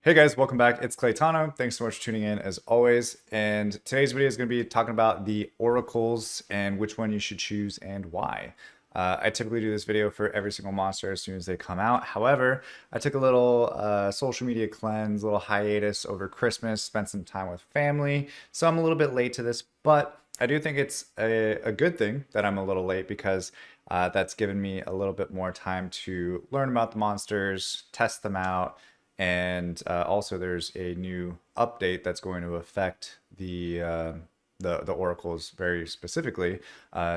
Hey guys, welcome back. It's Claytano. Thanks so much for tuning in as always. And today's video is going to be talking about the oracles and which one you should choose and why. I typically do this video for every single monster as soon as they come out. However, I took a little social media cleanse, a little hiatus over Christmas, spent some time with family. So I'm a little bit late to this, but I do think it's a good thing that I'm a little late because that's given me a little bit more time to learn about the monsters, test them out, and also there's a new update that's going to affect the oracles very specifically,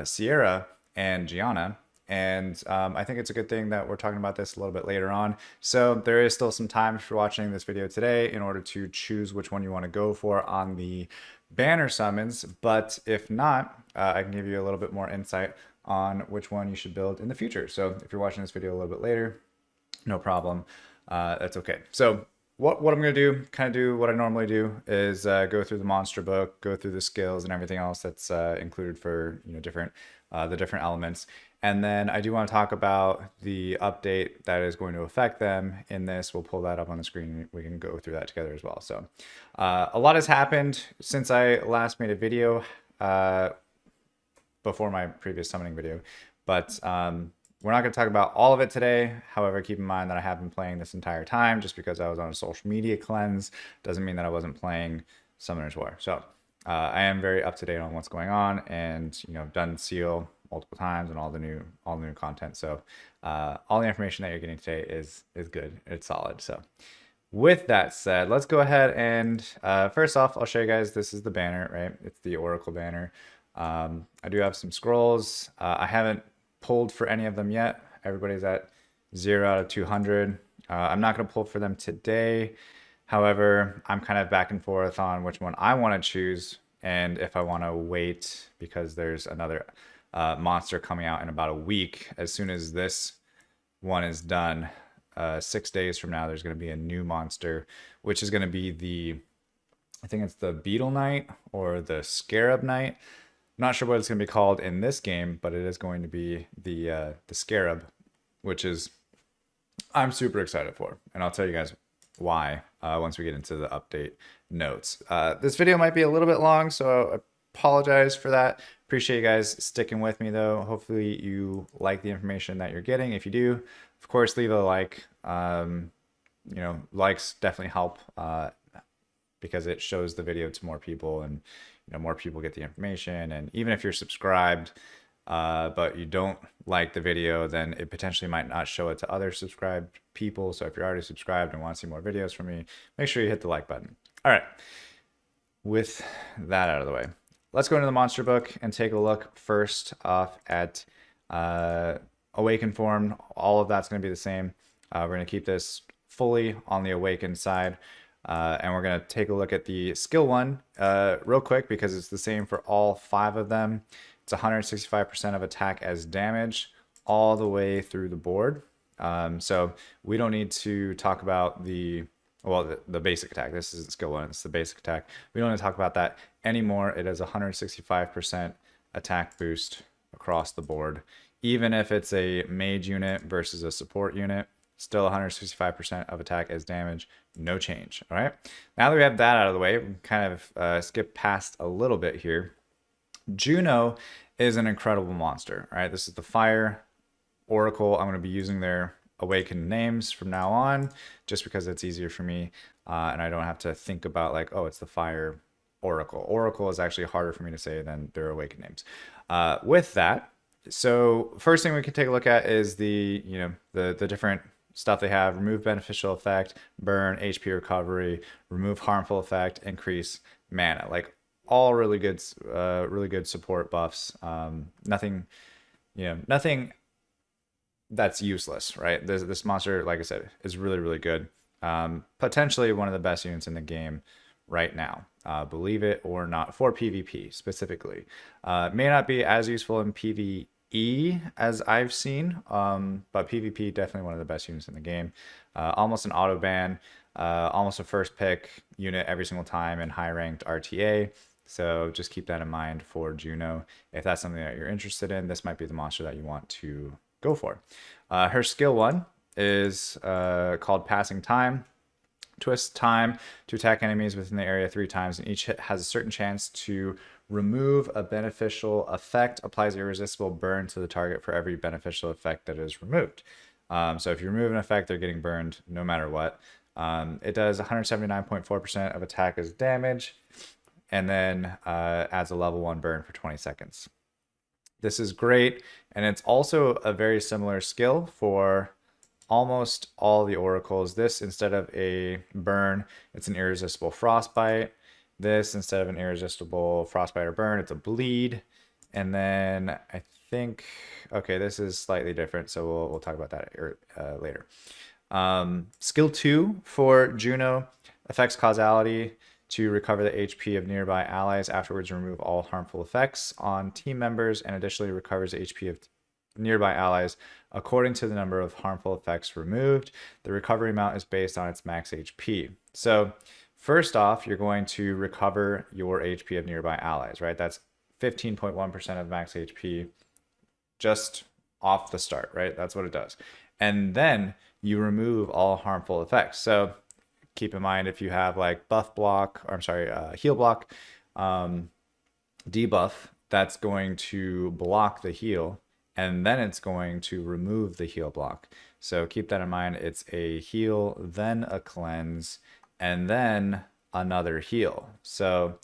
Sierra and Gianna. And I think it's a good thing that we're talking about this a little bit later on. So there is still some time if you're watching this video today in order to choose which one you want to go for on the banner summons. But if not, I can give you a little bit more insight on which one you should build in the future. So if you're watching this video a little bit later, no problem. That's okay. So what I'm going to do, kind of do what I normally do, is go through the monster book, go through the skills and everything else that's included for different the different elements. And then I do want to talk about the update that is going to affect them in this. We'll pull that up on the screen. We can go through that together as well. So a lot has happened since I last made a video before my previous summoning video, but we're not going to talk about all of it today. However, keep in mind that I have been playing this entire time. Just because I was on a social media cleanse doesn't mean that I wasn't playing Summoner's War. So I am very up to date on what's going on, and done seal multiple times and all the new content. So all the information that you're getting today is good. It's solid. So with that said, let's go ahead and first off, I'll show you guys. This is the banner, right? It's the Oracle banner. I do have some scrolls. I haven't pulled for any of them yet. Everybody's at 0 out of 200. I'm not going to pull for them today. However, I'm kind of back and forth on which one I want to choose and if I want to wait because there's another monster coming out in about a week. As soon as this one is done, 6 days from now, there's going to be a new monster, which is going to be I think it's the Beetle Knight or the Scarab Knight. Not sure what it's going to be called in this game, but it is going to be the Scarab, which is I'm super excited for, and I'll tell you guys why once we get into the update notes. This video might be a little bit long, so I apologize for that. Appreciate you guys sticking with me though. Hopefully you like the information that you're getting. If you do, of course, leave a like. Likes definitely help because it shows the video to more people, and more people get the information. And even if you're subscribed but you don't like the video, then it potentially might not show it to other subscribed people. So if you're already subscribed and want to see more videos from me, make sure you hit the like button. All right, with that out of the way, let's go into the monster book and take a look first off at awakened form. All of that's going to be the same. We're going to keep this fully on the awakened side. And we're going to take a look at the skill one real quick because it's the same for all 5 of them. It's 165% of attack as damage all the way through the board. So we don't need to talk about the basic attack. This isn't skill 1, it's the basic attack. We don't need to talk about that anymore. It is 165% attack boost across the board. Even if it's a mage unit versus a support unit, still 165% of attack as damage, no change. All right. Now that we have that out of the way, we can kind of skip past a little bit here. Juno is an incredible monster. All right. This is the Fire Oracle. I'm going to be using their awakened names from now on, just because it's easier for me, and I don't have to think about like, oh, it's the Fire Oracle. Oracle is actually harder for me to say than their awakened names. With that, so first thing we can take a look at is the different stuff they have: remove beneficial effect, burn, HP recovery, remove harmful effect, increase mana. Like all really good support buffs. Nothing that's useless, right? This monster, like I said, is really good. Potentially one of the best units in the game right now, believe it or not, for PvP specifically. May not be as useful in PvE as I've seen, but PvP definitely one of the best units in the game. Almost an auto ban, almost a first pick unit every single time in high ranked RTA. So just keep that in mind for Juno. If that's something that you're interested in, this might be the monster that you want to go for. Her skill 1 is called Passing Time. twist time to attack enemies within the area 3 times, and each hit has a certain chance to remove a beneficial effect. Applies irresistible burn to the target for every beneficial effect that is removed. So if you remove an effect, they're getting burned no matter what. It does 179.4% of attack as damage, and then adds a level 1 burn for 20 seconds. This is great, and it's also a very similar skill for almost all the oracles. This, instead of a burn, it's an irresistible frostbite. This, instead of an irresistible frostbite or burn, it's a bleed. And then I think, okay, this is slightly different, so we'll talk about that later. Skill 2 for Juno affects causality to recover the HP of nearby allies. Afterwards, remove all harmful effects on team members, and additionally recovers the HP of nearby allies according to the number of harmful effects removed. The recovery amount is based on its max HP. So first off, you're going to recover your HP of nearby allies, right? That's 15.1% of max HP just off the start, right? That's what it does. And then you remove all harmful effects. So keep in mind, if you have like buff block, or I'm sorry, heal block, debuff, that's going to block the heal, and then it's going to remove the heal block. So keep that in mind. It's a heal, then a cleanse, and then another heal. So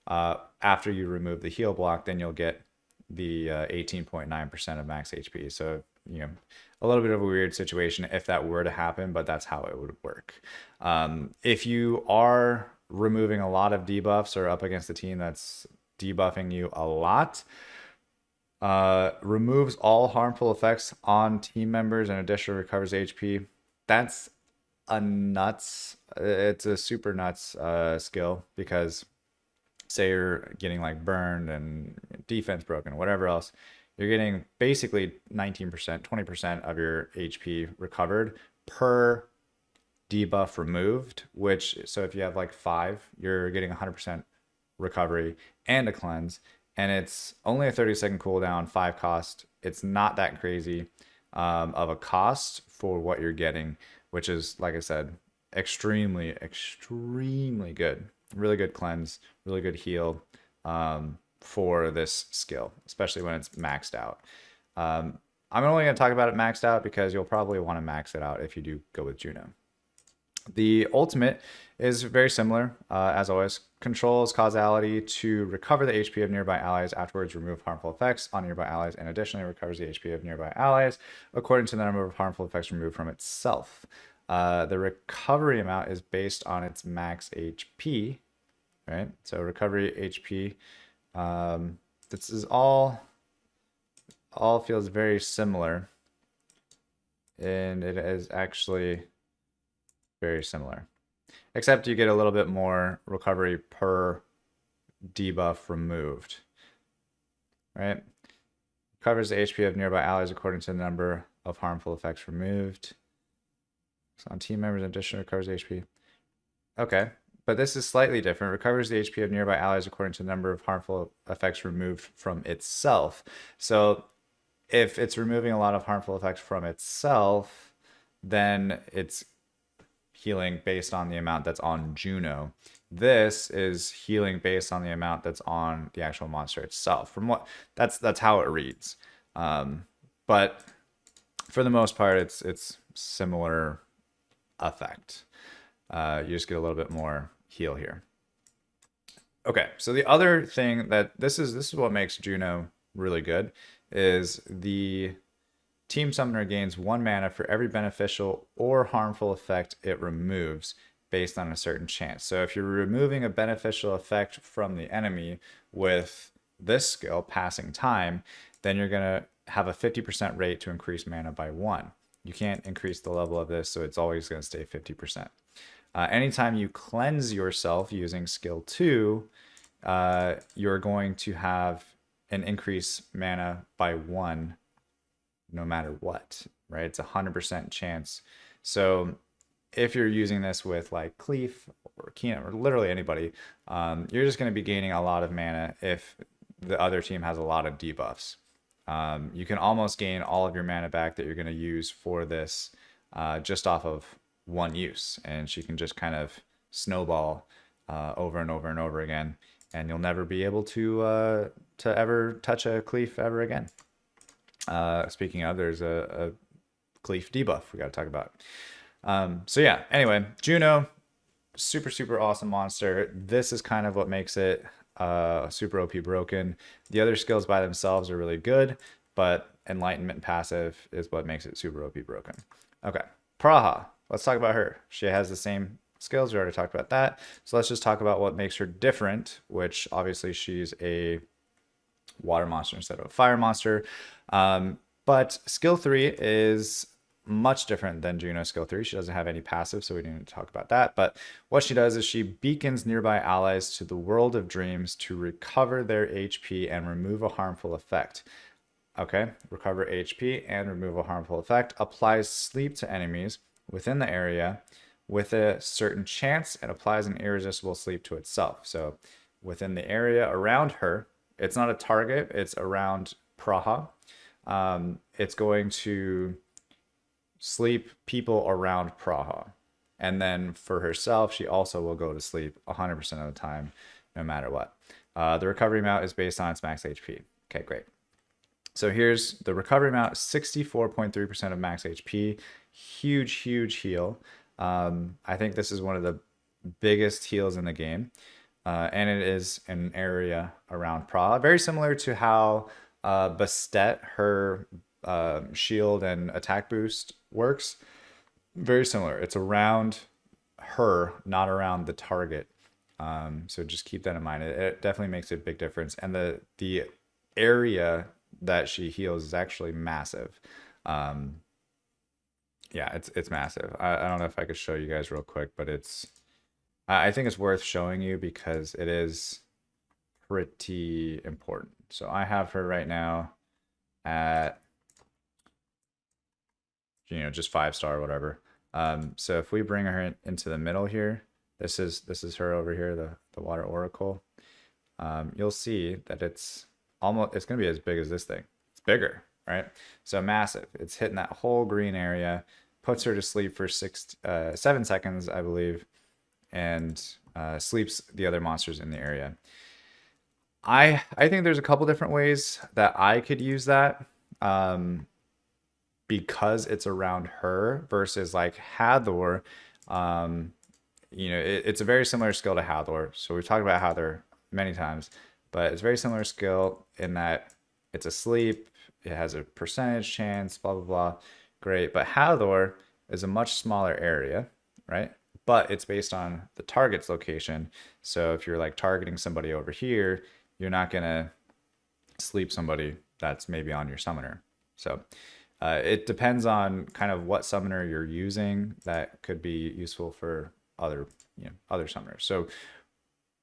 after you remove the heal block, then you'll get the 18.9% of max HP. So, you know, a little bit of a weird situation if that were to happen, but that's how it would work. If you are removing a lot of debuffs or up against a team that's debuffing you a lot, removes all harmful effects on team members and additionally recovers HP. That's it's a super nuts skill, because say you're getting like burned and defense broken, whatever else, you're getting basically 19%, 20% of your HP recovered per debuff removed, which, so if you have like 5, you're getting 100% recovery and a cleanse, and it's only a 30-second cooldown, 5 cost. It's not that crazy of a cost for what you're getting, which is, like I said, extremely good. Really good cleanse, really good heal for this skill, especially when it's maxed out. I'm only going to talk about it maxed out because you'll probably want to max it out if you do go with Juno. The ultimate is very similar, as always. Controls causality to recover the HP of nearby allies. Afterwards, remove harmful effects on nearby allies, and additionally recovers the HP of nearby allies according to the number of harmful effects removed from itself. The recovery amount is based on its max HP, right? So recovery HP. This is all feels very similar, and it is actually very similar, except you get a little bit more recovery per debuff removed, right? Covers the HP of nearby allies according to the number of harmful effects removed. So on team members, additionally recovers HP. Okay, but this is slightly different. Recovers the HP of nearby allies according to the number of harmful effects removed from itself. So if it's removing a lot of harmful effects from itself, then it's healing based on the amount that's on Juno. This is healing based on the amount that's on the actual monster itself. From what that's how it reads. But for the most part, it's similar effect. You just get a little bit more heal here. Okay, so the other thing that this is what makes Juno really good is the Team Summoner gains 1 mana for every beneficial or harmful effect it removes based on a certain chance. So if you're removing a beneficial effect from the enemy with this skill, Passing Time, then you're going to have a 50% rate to increase mana by 1. You can't increase the level of this, so it's always going to stay 50%. Anytime you cleanse yourself using skill 2, you're going to have an increase mana by 1 no matter what, right? It's a 100% chance. So if you're using this with like Cleef or Keenan or literally anybody, you're just going to be gaining a lot of mana if the other team has a lot of debuffs. You can almost gain all of your mana back that you're going to use for this just off of one use, and she can just kind of snowball over and over and over again, and you'll never be able to ever touch a cleave ever again. Speaking of, there's a cleave debuff we got to talk about. So yeah, anyway, Juno, super awesome monster. This is kind of what makes it super OP broken. The other skills by themselves are really good, but Enlightenment passive is what makes it super OP broken. Okay, Praha. Let's talk about her. She has the same skills. We already talked about that. So let's just talk about what makes her different, which obviously she's a water monster instead of a fire monster. But skill 3 is much different than Juno's skill 3. She doesn't have any passive, so we didn't talk about that. But what she does is she beacons nearby allies to the world of dreams to recover their HP and remove a harmful effect. Okay, recover HP and remove a harmful effect. Applies sleep to enemies within the area with a certain chance and applies an irresistible sleep to itself. So within the area around her, it's not a target, it's around Praha. It's going to sleep people around Praha. And then for herself, she also will go to sleep 100% of the time, no matter what. The recovery amount is based on its max HP. Okay, great. So here's the recovery amount, 64.3% of max HP. Huge heal. I think this is one of the biggest heals in the game. And it is an area around Praha. Very similar to how Bastet, her shield and attack boost works. Very similar. It's around her, not around the target. So just keep that in mind. It definitely makes a big difference. And the area that she heals is actually massive. Yeah, it's massive. I don't know if I could show you guys real quick, but I think it's worth showing you because it is pretty important. So I have her right now at, just 5-star or whatever. So if we bring her into the middle here, this is her over here, the Water Oracle. You'll see that it's going to be as big as this thing. It's bigger, right? So massive. It's hitting that whole green area, puts her to sleep for 7 seconds, I believe, and sleeps the other monsters in the area. I think there's a couple different ways that I could use that, because it's around her versus like Hathor. It's a very similar skill to Hathor. So we've talked about Hathor many times, but it's a very similar skill in that it's asleep, it has a percentage chance, blah, blah, blah. Great. But Hathor is a much smaller area, right? But it's based on the target's location. So if you're like targeting somebody over here, you're not going to sleep somebody that's maybe on your summoner. So it depends on kind of what summoner you're using that could be useful for other summoners. So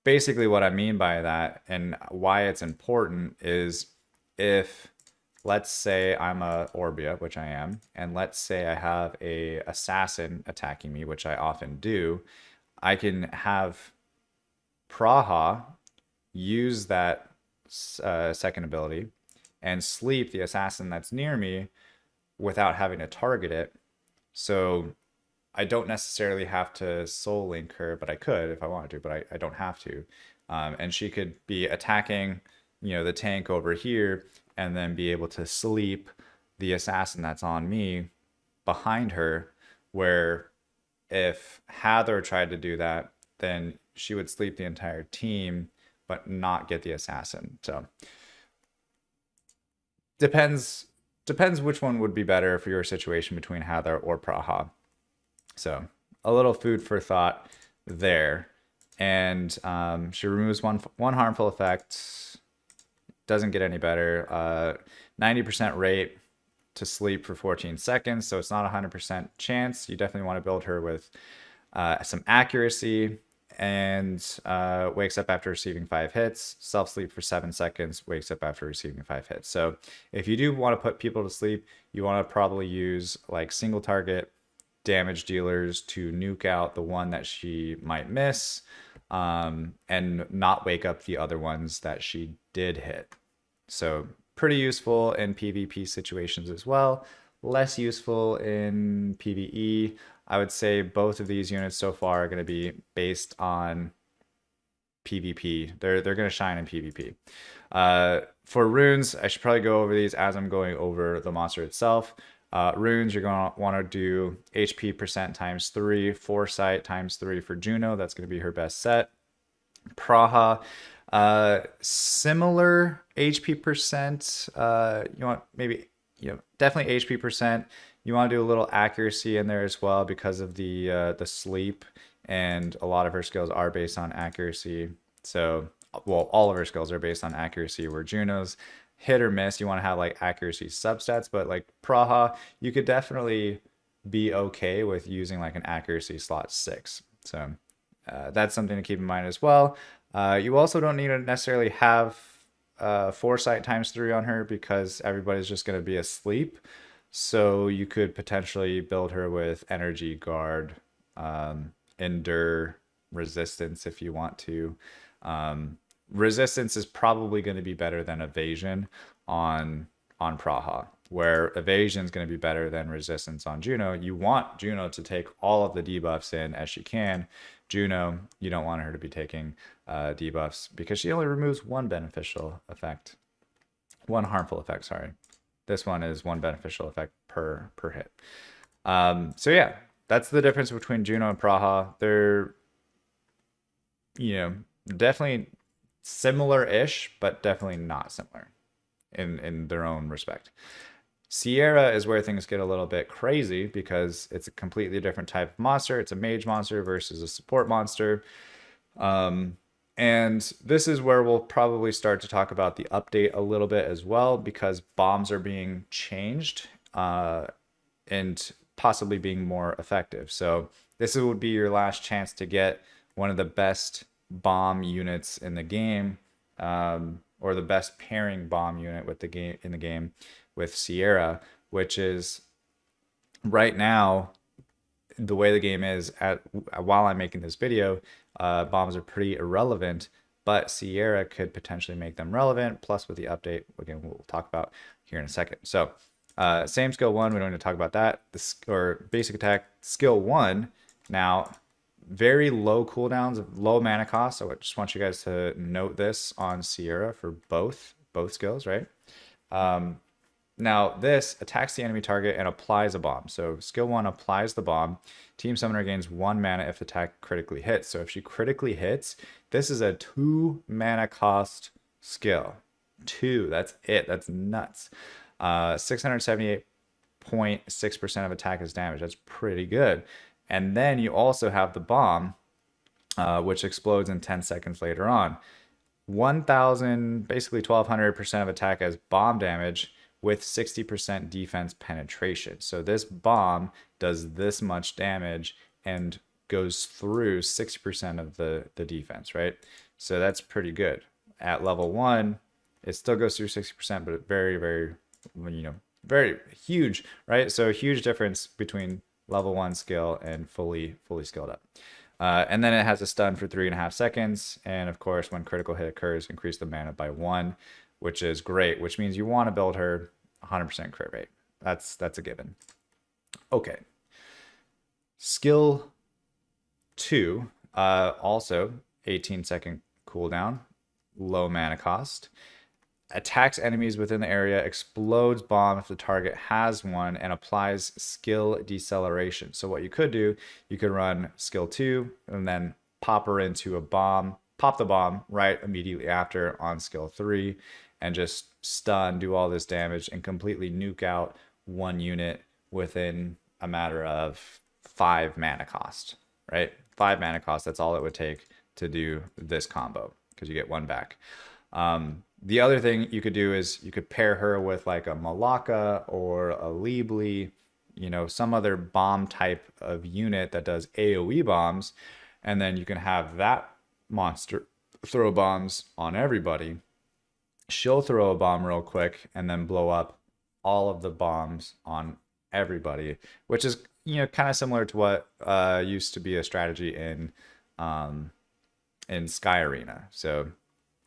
basically what I mean by that and why it's important is if, let's say I'm a Orbia, which I am, and let's say I have a assassin attacking me, which I often do, I can have Praha use that second ability and sleep the assassin that's near me without having to target it. So I don't necessarily have to soul link her, but I could if I wanted to, but I don't have to. And she could be attacking, the tank over here and then be able to sleep the assassin that's on me behind her, where if Hathor tried to do that, then she would sleep the entire team but not get the assassin. So depends which one would be better for your situation between Hathor or Praha. So a little food for thought there. And she removes one harmful effect. Doesn't get any better. 90% rate to sleep for 14 seconds. So it's not 100% chance. You definitely want to build her with some accuracy, and wakes up after receiving 5 hits. Self-sleep for 7 seconds, wakes up after receiving 5 hits. So if you do want to put people to sleep, you want to probably use like single target damage dealers to nuke out the one that she might miss, and not wake up the other ones that she did hit. So pretty useful in PvP situations as well. Less useful in PvE. I would say both of these units so far are going to be based on PvP. They're going to shine in PvP. For runes, I should probably go over these as I'm going over the monster itself. Runes, you're going to want to do HP percent times 3, Foresight times 3 for Juno. That's going to be her best set. Praha, similar HP percent. You want maybe, definitely HP percent. You want to do a little accuracy in there as well because of the sleep, and a lot of her skills are based on accuracy. So, well, all of her skills are based on accuracy, where Juno's hit or miss. You want to have like accuracy substats, but like Praha, you could definitely be okay with using like an accuracy slot 6. So that's something to keep in mind as well. You also don't need to necessarily have Foresight times 3 on her because everybody's just going to be asleep. So you could potentially build her with Energy Guard, Endure, Resistance if you want to. Resistance is probably going to be better than Evasion on Praha, where Evasion is going to be better than Resistance on Juno. You want Juno to take all of the debuffs in as she can. Juno, you don't want her to be taking debuffs because she only removes one beneficial effect. One harmful effect, sorry. This one is one beneficial effect per hit. So yeah, that's the difference between Juno and Praha. They're, definitely similar-ish, but definitely not similar in their own respect. Sierra is where things get a little bit crazy because it's a completely different type of monster. It's a mage monster versus a support monster. And this is where we'll probably start to talk about the update a little bit as well, because bombs are being changed and possibly being more effective. So this would be your last chance to get one of the best bomb units in the game, or the best pairing bomb unit with the game with Sierra, which is right now the way the game is while I'm making this video. Bombs are pretty irrelevant, but Sierra could potentially make them relevant. Plus, with the update, again, we'll talk about here in a second. So, same skill 1. We don't need to talk about that. Or basic attack skill 1. Now, very low cooldowns, low mana cost. So I just want you guys to note this on Sierra for both skills, right? Now this attacks the enemy target and applies a bomb. So skill 1 applies the bomb. Team Summoner gains 1 mana if attack critically hits. So if she critically hits, this is a 2 mana cost skill. 2, that's it. That's nuts. 678.6% of attack is damage. That's pretty good. And then you also have the bomb, which explodes in 10 seconds later on. 1,000, basically 1,200% of attack as bomb damage with 60% defense penetration. So this bomb does this much damage and goes through 60% of the defense, right? So that's pretty good. At level 1, it still goes through 60%, but very, very, very huge, right? So a huge difference between level 1 skill and fully skilled up. And then it has a stun for 3.5 seconds. And of course, when critical hit occurs, increase the mana by 1, which is great, which means you want to build her 100% crit rate. That's a given. Okay. Skill 2, also 18-second cooldown, low mana cost. Attacks enemies within the area, explodes bomb if the target has one, and applies skill deceleration. So what you could do, you could run skill 2 and then pop her into a bomb, pop the bomb right immediately after on skill 3, and just stun, do all this damage, and completely nuke out one unit within a matter of 5 mana cost, right? 5 mana cost, that's all it would take to do this combo, because you get 1 back. The other thing you could do is you could pair her with like a Malaka or a Leebly, some other bomb type of unit that does AoE bombs, and then you can have that monster throw bombs on everybody. She'll throw a bomb real quick and then blow up all of the bombs on everybody, which is kind of similar to what used to be a strategy in Sky Arena. So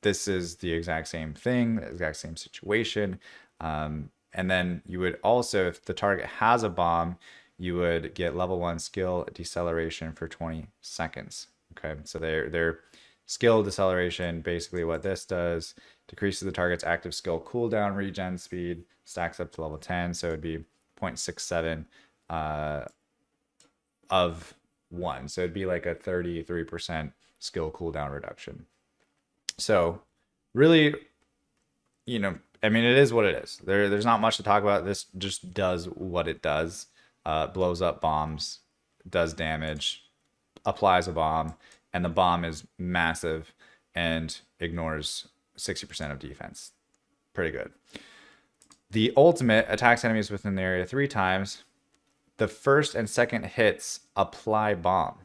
this is the exact same thing, the exact same situation. And then you would also, if the target has a bomb, you would get level 1 skill deceleration for 20 seconds. Okay, so their skill deceleration, basically what this does, decreases the target's active skill cooldown regen speed, stacks up to level 10, so it'd be 0.67 of 1. So it'd be like a 33% skill cooldown reduction. So really, you know, I mean, it is what it is. There's not much to talk about. This just does what it does. Blows up bombs, does damage, applies a bomb, and the bomb is massive and ignores 60% of defense. Pretty good. The ultimate attacks enemies within the area 3 times. The first and second hits apply bomb,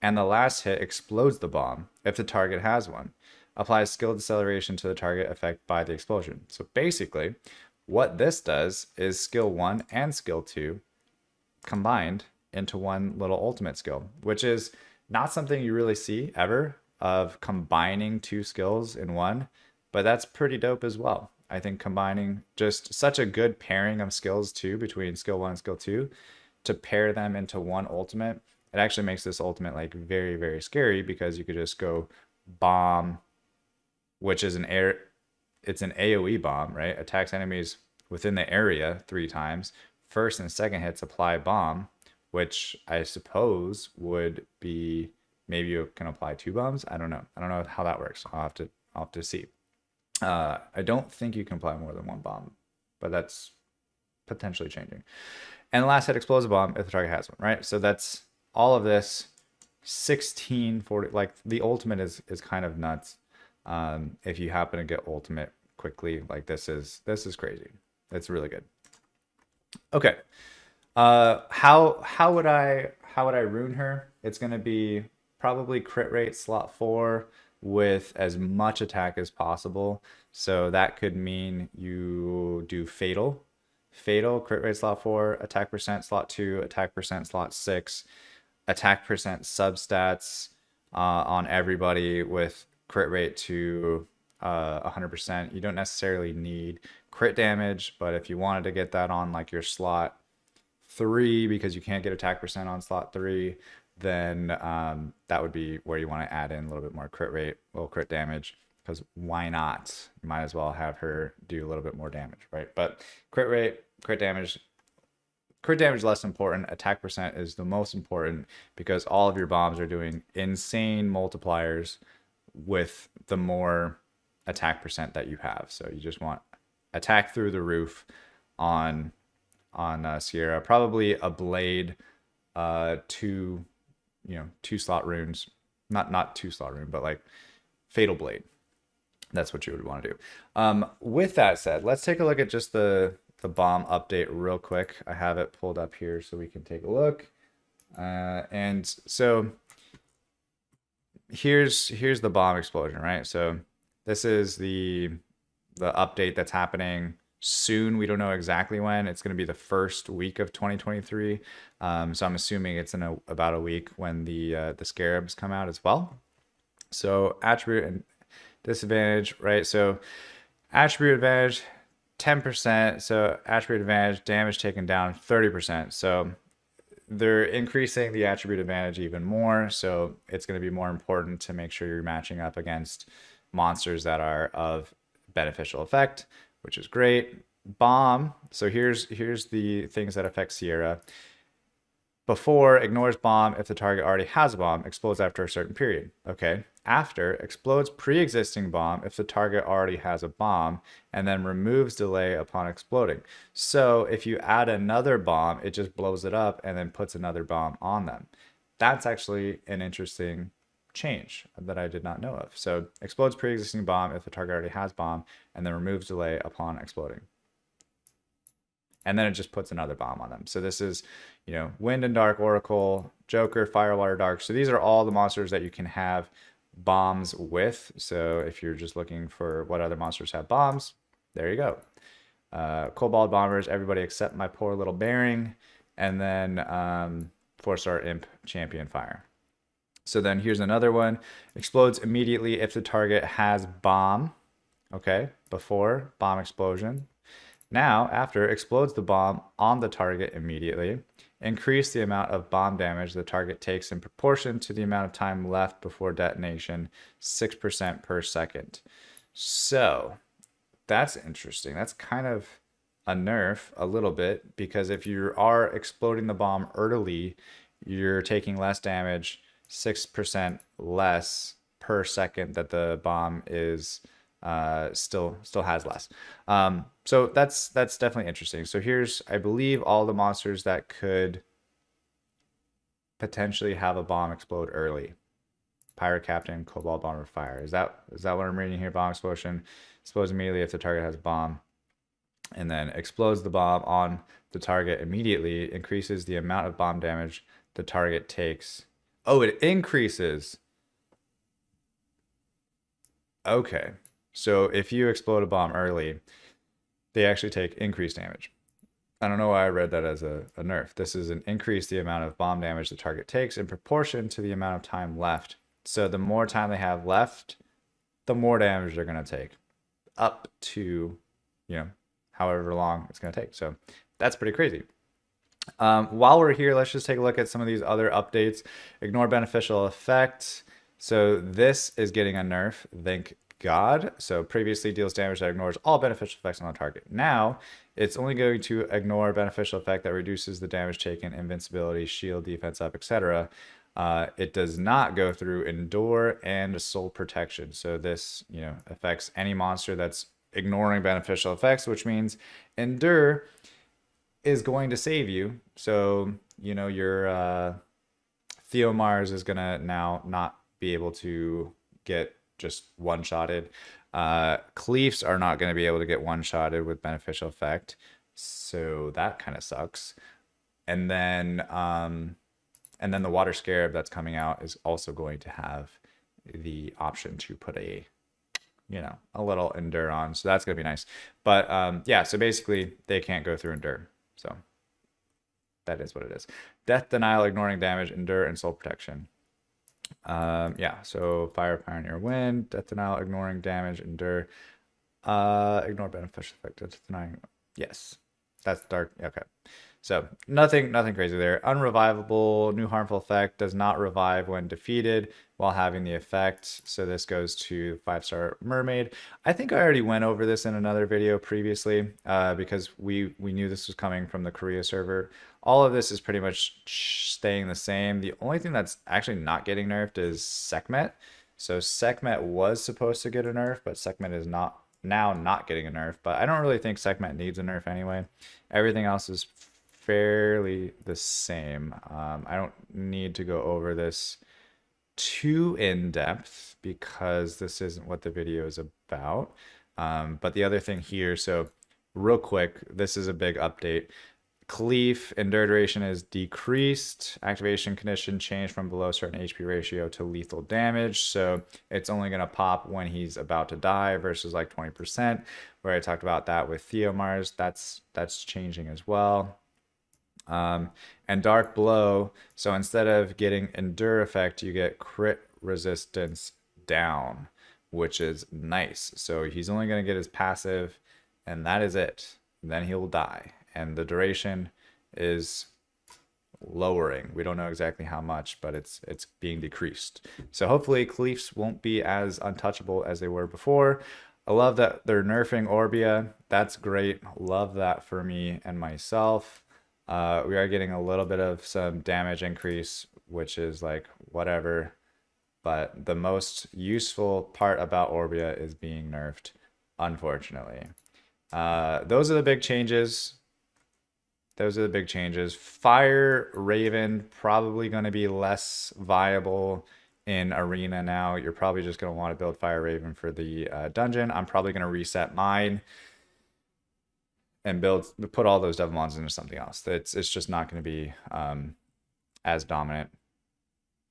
and the last hit explodes the bomb if the target has one. Applies skill deceleration to the target effect by the explosion. So basically, what this does is skill 1 and skill 2 combined into one little ultimate skill, which is not something you really see ever, of combining 2 skills in one, but that's pretty dope as well. I think combining just such a good pairing of skills too, between skill 1 and skill 2, to pair them into one ultimate, it actually makes this ultimate like very, very scary, because you could just go bomb, which is it's an AoE bomb, right? Attacks enemies within the area 3 times. First and second hits apply bomb, which I suppose would be, maybe you can apply 2 bombs. I don't know how that works. I'll have to see. I don't think you can apply more than 1 bomb, but that's potentially changing. And the last hit explodes a bomb if the target has one, right? So that's all of this. 1640, like the ultimate is kind of nuts. If you happen to get ultimate quickly, like this is crazy. It's really good. Okay. How would I rune her? It's gonna be probably crit rate slot 4 with as much attack as possible. So that could mean you do fatal crit rate slot 4, attack percent slot 2, attack percent slot 6, attack percent substats on everybody with crit rate to 100%. You don't necessarily need crit damage, but if you wanted to get that on like your slot 3, because you can't get attack percent on slot 3, then that would be where you want to add in a little bit more crit rate, a little crit damage, because why not? You might as well have her do a little bit more damage, right? But crit rate, crit damage less important. Attack percent is the most important, because all of your bombs are doing insane multipliers with the more attack percent that you have. So you just want attack through the roof on Sierra. Probably a blade, 2 slot runes, not 2 slot rune, but like fatal blade. That's what you would want to do. With that said, let's take a look at just the bomb update real quick. I have it pulled up here so we can take a look. And so here's the bomb explosion, right? So this is the update that's happening soon. We don't know exactly when. It's going to be the first week of 2023. So I'm assuming it's in about a week when the scarabs come out as well. So attribute and disadvantage, right? So attribute advantage 10%. So attribute advantage, damage taken down 30%. So they're increasing the attribute advantage even more. So it's going to be more important to make sure you're matching up against monsters that are of beneficial effect, which is great. Bomb. So here's the things that affect Sierra. Before, ignores bomb if the target already has a bomb, explodes after a certain period. Okay. After, explodes pre-existing bomb if the target already has a bomb, and then removes delay upon exploding. So if you add another bomb, it just blows it up and then puts another bomb on them. That's actually an interesting change that I did not know of. So explodes pre-existing bomb if the target already has bomb, and then removes delay upon exploding. And then it just puts another bomb on them. So this is, Wind and Dark, Oracle, Joker, Fire, Water, Dark. So these are all the monsters that you can have bombs with. So if you're just looking for what other monsters have bombs, there you go. Cobalt Bombers, everybody except my poor little Bearing. And then 4-star Imp, Champion Fire. So then here's another one. Explodes immediately if the target has bomb. Okay, before, bomb explosion. Now, after, explodes the bomb on the target immediately. increase the amount of bomb damage the target takes in proportion to the amount of time left before detonation, 6% per second. So that's interesting. That's kind of a nerf a little bit, because if you are exploding the bomb early, you're taking less damage, 6% less per second that the bomb is still has less. So that's definitely interesting. So here's, I believe, all the monsters that could potentially have a bomb explode early. Pirate Captain, Cobalt Bomber, Fire. Is that what I'm reading here? Bomb explosion. Explodes immediately if the target has a bomb. And then explodes the bomb on the target immediately. Increases the amount of bomb damage the target takes. Oh, it increases. Okay. So if you explode a bomb early, they actually take increased damage. I don't know why I read that as a nerf. This is an increase the amount of bomb damage the target takes in proportion to the amount of time left. So the more time they have left, the more damage they're going to take, up to, however long it's going to take. So that's pretty crazy. While we're here, let's just take a look at some of these other updates. Ignore beneficial effect. So this is getting a nerf, thank God. So previously deals damage that ignores all beneficial effects on the target. Now it's only going to ignore beneficial effect that reduces the damage taken, invincibility, shield, defense up, etc. It does not go through endure and soul protection. So this, affects any monster that's ignoring beneficial effects, which means endure is going to save you. So, your Theomars is going to now not be able to get just one-shotted. Cleefs are not going to be able to get one-shotted with beneficial effect. So that kind of sucks. And then the Water Scarab that's coming out is also going to have the option to put a little endure on. So that's going to be nice. But yeah, so basically they can't go through endure. So that is what it is. Death denial, ignoring damage, endure, and soul protection. Yeah, so fire, pioneer, wind, death denial, ignoring damage, endure, ignore beneficial effect, death denying. Yes, that's dark. Okay. So nothing crazy there. Unrevivable, new harmful effect, does not revive when defeated while having the effect. So this goes to 5-star mermaid. I think I already went over this in another video previously, because we knew this was coming from the Korea server. All of this is pretty much staying the same. The only thing that's actually not getting nerfed is Sekhmet. So Sekhmet was supposed to get a nerf, but Sekhmet is not getting a nerf. But I don't really think Sekhmet needs a nerf anyway. Everything else is fairly the same. I don't need to go over this too in depth because this isn't what the video is about. But the other thing here, so real quick, this is a big update. Cleef endure duration is decreased. Activation condition changed from below certain HP ratio to lethal damage. So it's only going to pop when he's about to die versus like 20%, where I talked about that with Theomars. That's changing as well. And Dark Blow, so instead of getting endure effect, you get crit resistance down, which is nice. So he's only going to get his passive, and that is it. Then he'll die. And the duration is lowering. We don't know exactly how much, but it's being decreased. So hopefully Cleefs won't be as untouchable as they were before. I love that they're nerfing Orbia. That's great. Love that for me and myself. We are getting a little bit of some damage increase, which is like whatever. But the most useful part about Orbia is being nerfed, unfortunately. Those are the big changes. Fire Raven probably going to be less viable in Arena now. You're probably just going to want to build Fire Raven for the dungeon. I'm probably going to reset mine and put all those Devilmons into something else. It's just not going to be as dominant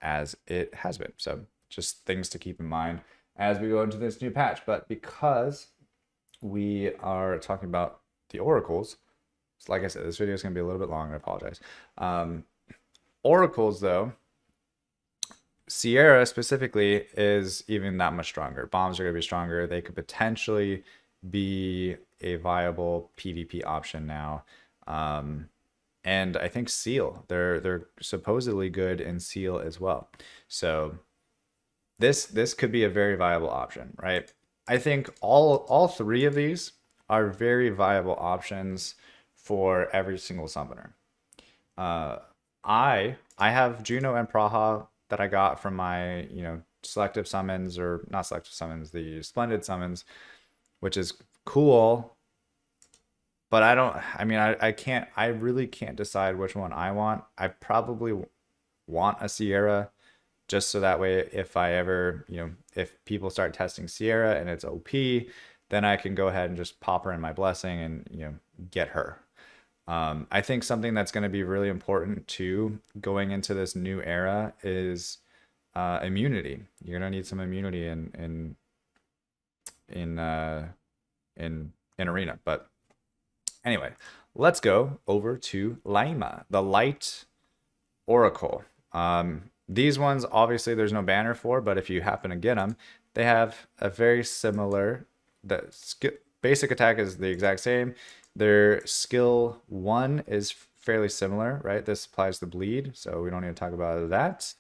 as it has been. So just things to keep in mind as we go into this new patch. But because we are talking about the oracles, so like I said, this video is going to be a little bit long. I apologize. Oracles, though, Sierra specifically is even that much stronger. Bombs are going to be stronger. They could potentially be a viable PvP option now. and I think Seal. They're supposedly good in Seal as well. So this could be a very viable option, right? I think all three of these are very viable options for every single summoner. Uh, I have Juno and Praha that I got from my, selective summons, or not selective summons, the splendid summons, which is cool. But I really can't decide which one I want. I probably want a Sierra, just so that way if I ever, if people start testing Sierra and it's OP, then I can go ahead and just pop her in my blessing and, get her. I think something that's going to be really important too going into this new era is immunity. You're going to need some immunity in in arena. But anyway, let's go over to Laima, the Light Oracle. These ones, obviously, there's no banner for, but if you happen to get them, they have a very similar. The basic attack is the exact same. Their skill 1 is fairly similar, right? This applies to bleed, so we don't need to talk about that.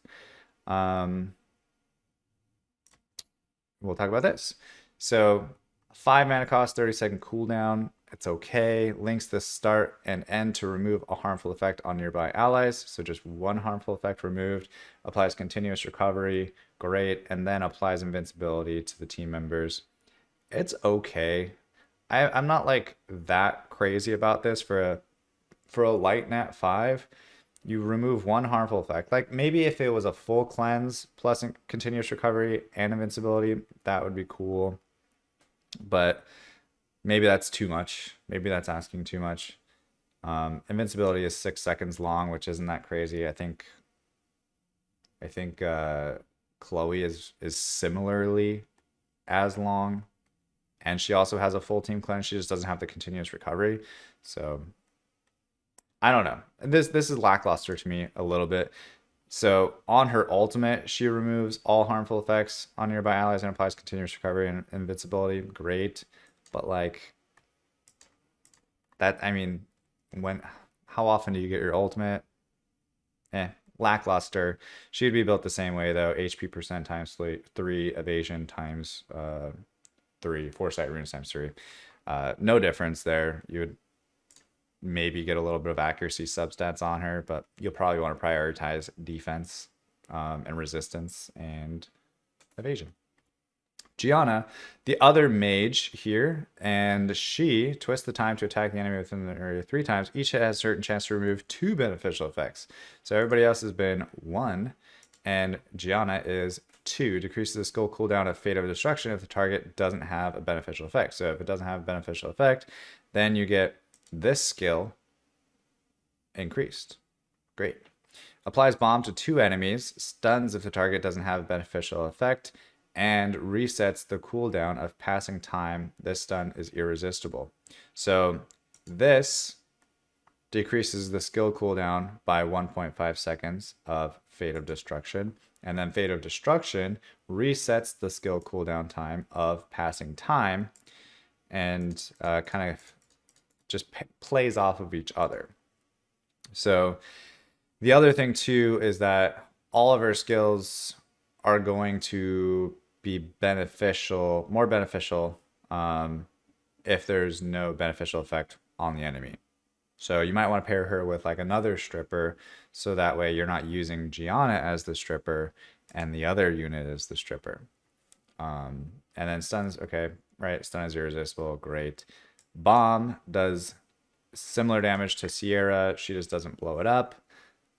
We'll talk about this. So 5 mana cost, 30-second cooldown. It's okay. Links the start and end to remove a harmful effect on nearby allies. So just one harmful effect removed. Applies continuous recovery. Great. And then applies invincibility to the team members. It's okay. I'm not like that crazy about this for a light nat 5. You remove one harmful effect. Like maybe if it was a full cleanse plus continuous recovery and invincibility, that would be cool. But maybe that's too much. Maybe that's asking too much. Invincibility is 6 seconds long, which isn't that crazy. I think Chloe is similarly as long, and she also has a full team cleanse. She just doesn't have the continuous recovery. So I don't know. This is lackluster to me a little bit. So on her ultimate, she removes all harmful effects on nearby allies and applies continuous recovery and invincibility. Great. But like that, I mean, how often do you get your ultimate? Lackluster. She'd be built the same way though. HP percent times 3, evasion times 3, foresight runes times 3. No difference there. You would maybe get a little bit of accuracy substats on her, but you'll probably want to prioritize defense and resistance and evasion. Gianna, the other mage here, and she twists the time to attack the enemy within the area 3 times. Each has a certain chance to remove 2 beneficial effects. So everybody else has been 1, and Gianna is 2. Decreases the skill cooldown of Fate of Destruction if the target doesn't have a beneficial effect. So if it doesn't have a beneficial effect, then you get this skill increased. Great. Applies bomb to 2 enemies, stuns if the target doesn't have a beneficial effect, and resets the cooldown of passing time. This stun is irresistible. So this decreases the skill cooldown by 1.5 seconds of Fate of Destruction, and then Fate of Destruction resets the skill cooldown time of passing time, and kind of just plays off of each other. So the other thing too is that all of her skills are going to be beneficial, more beneficial, if there's no beneficial effect on the enemy. So you might want to pair her with like another stripper, so that way you're not using Gianna as the stripper and the other unit is the stripper. And then stuns, okay, right? Stun is irresistible, great. Bomb does similar damage to Sierra. She just doesn't blow it up.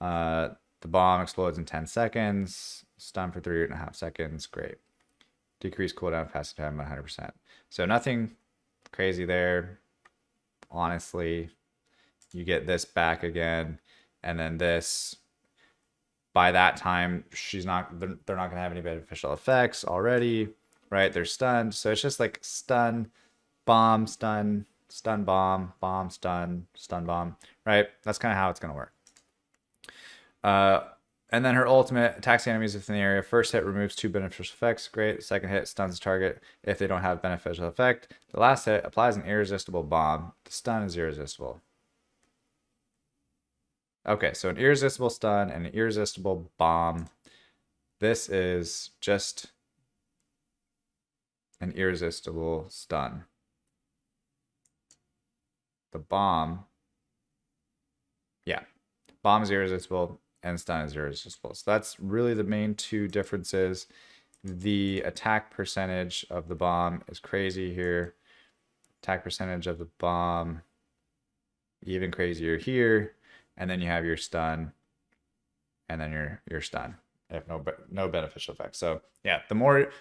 The bomb explodes in 10 seconds. Stun for 3.5 seconds. Great. Decrease cooldown, passing time 100%. So nothing crazy there. Honestly, you get this back again, and then this. By that time, they're not going to have any beneficial effects already, right? They're stunned. So it's just like stun, bomb, stun, stun, bomb, bomb, stun, stun, bomb, right? That's kind of how it's going to work. And then her ultimate attacks the enemies within the area. First hit removes 2 beneficial effects. Great. Second hit stuns the target if they don't have beneficial effect. The last hit applies an irresistible bomb. The stun is irresistible. Okay, so an irresistible stun and an irresistible bomb. This is just an irresistible stun. The bomb, yeah, bomb is irresistible and stun is irresistible. So that's really the main two differences. The attack percentage of the bomb is crazy here. Attack percentage of the bomb, even crazier here. And then you have your stun, and then your stun. You have no beneficial effects. So yeah, the more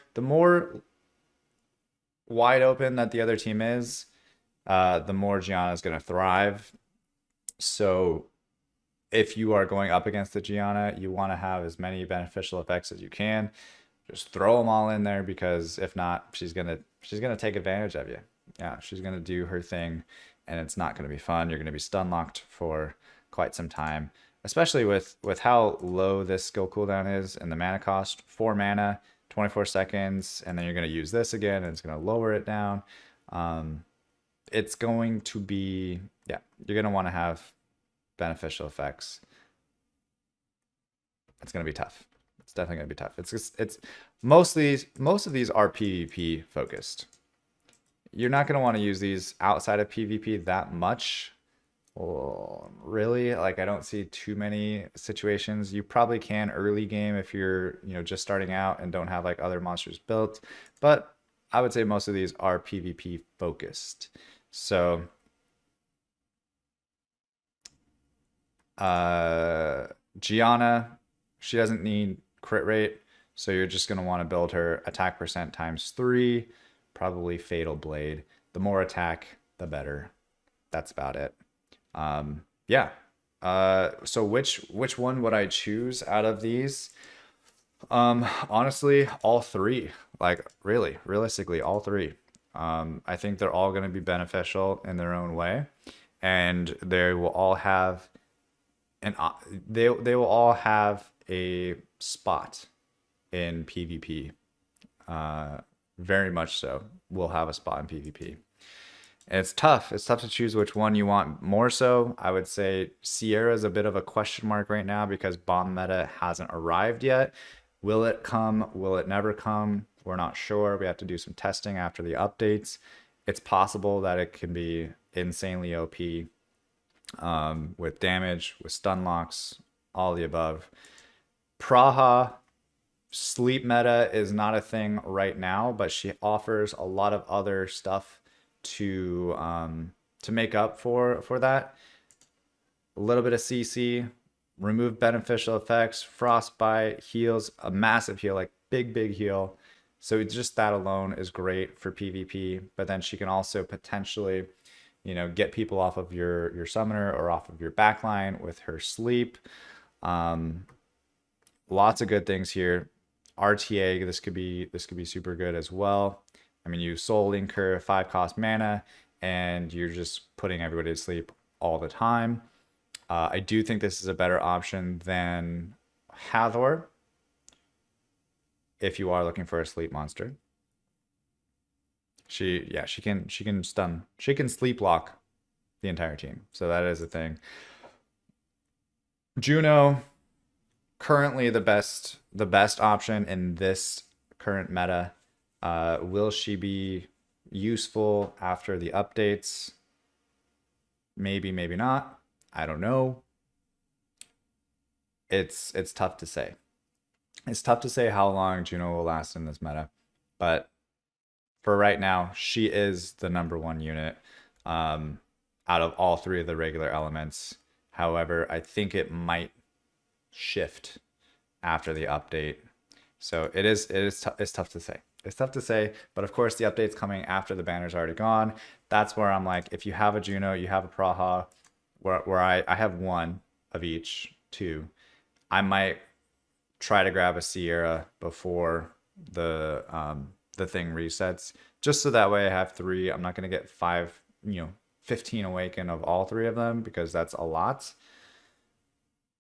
wide open that the other team is, the more Gianna is going to thrive. So if you are going up against the Gianna, you want to have as many beneficial effects as you can. Just throw them all in there, because if not, she's gonna take advantage of you. Yeah, she's gonna do her thing, and it's not gonna be fun. You're gonna be stun locked for quite some time, especially with how low this skill cooldown is and the mana cost. 4 mana, 24 seconds, and then you're gonna use this again, and it's gonna lower it down. It's going to be, yeah, you're gonna want to have beneficial effects. It's gonna be tough. It's definitely gonna be tough. It's most of these are PvP focused. You're not gonna want to use these outside of PvP that much. Well, really, like I don't see too many situations. You probably can early game if you're, just starting out and don't have like other monsters built, but I would say most of these are PvP focused. So Gianna, she doesn't need crit rate, so you're just going to want to build her attack percent ×3, probably Fatal Blade. The more attack, the better. That's about it. Yeah. So which one would I choose out of these? Honestly, all three. Like really, realistically, all three. I think they're all going to be beneficial in their own way, and they will all have they will all have a spot in PvP. Very much so. Will have a spot in PvP. And it's tough. It's tough to choose which one you want more so. I would say Sierra is a bit of a question mark right now because bomb meta hasn't arrived yet. Will it come? Will it never come? We're not sure. We have to do some testing after the updates. It's possible that it can be insanely OP with damage, with stun locks, all the above. Praha sleep meta is not a thing right now, but she offers a lot of other stuff to make up for that. A little bit of CC, remove beneficial effects, frostbite, heals, a massive heal, like big heal. So just that alone is great for PvP, but then she can also potentially, get people off of your summoner or off of your backline with her sleep. Lots of good things here. RTA, this could be super good as well. I mean, you soul link her 5 cost mana, and you're just putting everybody to sleep all the time. I do think this is a better option than Hathor if you are looking for a sleep monster. She can stun. She can sleep lock the entire team. So that is a thing. Juno, currently the best option in this current meta. Will she be useful after the updates? Maybe, maybe not. I don't know. It's tough to say. It's tough to say how long Juno will last in this meta, but for right now, she is the #1 unit out of all 3 of the regular elements. However, I think it might shift after the update. So it's tough to say. It's tough to say, but of course the update's coming after the banner's already gone. That's where I'm like, if you have a Juno, you have a Praha, where I have 1 of each, 2. I might try to grab a Sierra before the thing resets, just so that way I have 3. I'm not gonna get 15 awaken of all 3 of them, because that's a lot.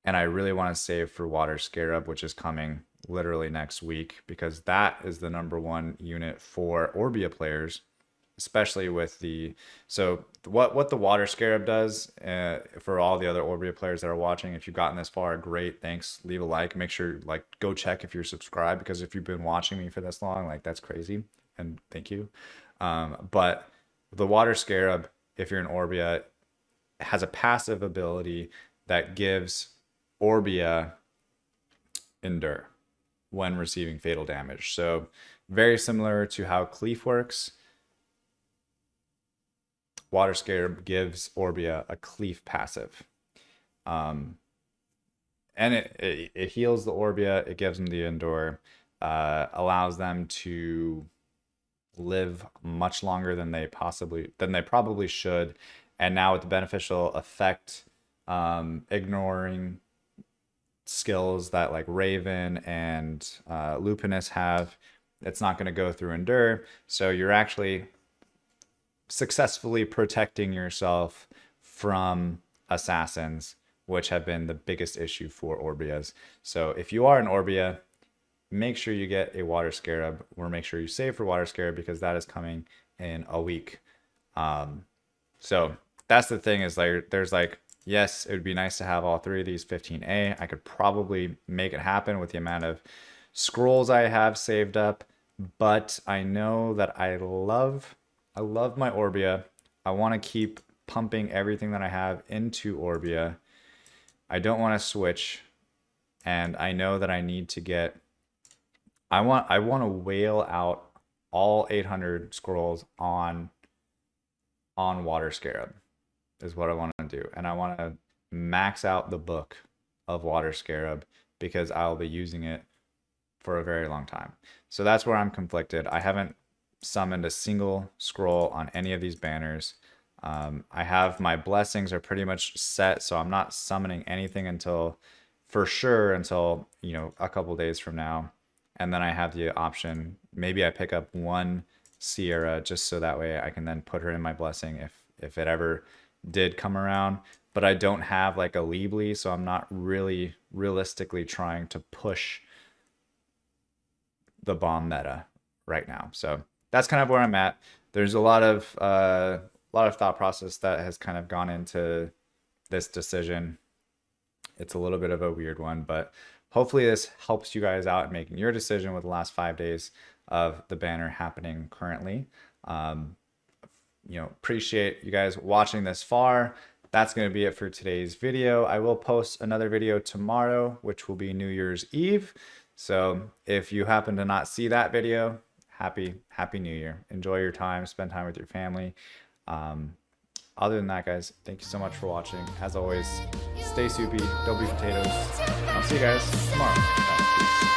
And I really want to save for Water Scarab, which is coming literally next week, because that is the #1 unit for Orbia players. especially with the, so what the water scarab does, for all the other Orbia players that are watching, if you've gotten this far, great, thanks, leave a like, make sure, like, go check if you're subscribed, because if you've been watching me for this long, like, that's crazy, and thank you. But the water scarab, if you're an Orbia, has a passive ability that gives Orbia endure when receiving fatal damage. So very similar to how Cleef works, Water Scarab gives Orbia a Cleef passive. And it heals the Orbia, it gives them the endure, allows them to live much longer than they probably should. And now with the beneficial effect, ignoring skills that like Raven and Lupinus have, it's not going to go through endure. So you're actually successfully protecting yourself from assassins, which have been the biggest issue for Orbias. So if you are an Orbia, make sure you get a Water Scarab, or make sure you save for Water Scarab, because that is coming in a week. So that's the thing, is like, there's like, yes, it would be nice to have all three of these 15A. I could probably make it happen with the amount of scrolls I have saved up, but I know that I love my Orbia. I want to keep pumping everything that I have into Orbia. I don't want to switch, and I know that I need to get, I want to whale out all 800 scrolls on Water Scarab is what I want to do. And I want to max out the book of Water Scarab, because I'll be using it for a very long time. So that's where I'm conflicted. I haven't summoned a single scroll on any of these banners. I have, my blessings are pretty much set, so I'm not summoning anything until, for sure, until, you know, a couple days from now. And then I have the option, maybe I pick up one Sierra, just so that way I can then put her in my blessing if it ever did come around. But I don't have like a Leebly, so I'm not really realistically trying to push the bomb meta right now. So that's kind of where I'm at. There's a lot of thought process that has kind of gone into this decision. It's a little bit of a weird one, but hopefully this helps you guys out in making your decision with the last 5 days of the banner happening currently. You know, appreciate you guys watching this far. That's going to be it for today's video. I will post another video tomorrow, which will be New Year's Eve. So if you happen to not see that video, happy New Year. Enjoy your time, spend time with your family. Other than that, guys, thank you so much for watching. As always, stay soupy, don't be potatoes. I'll see you guys tomorrow. Bye. Peace.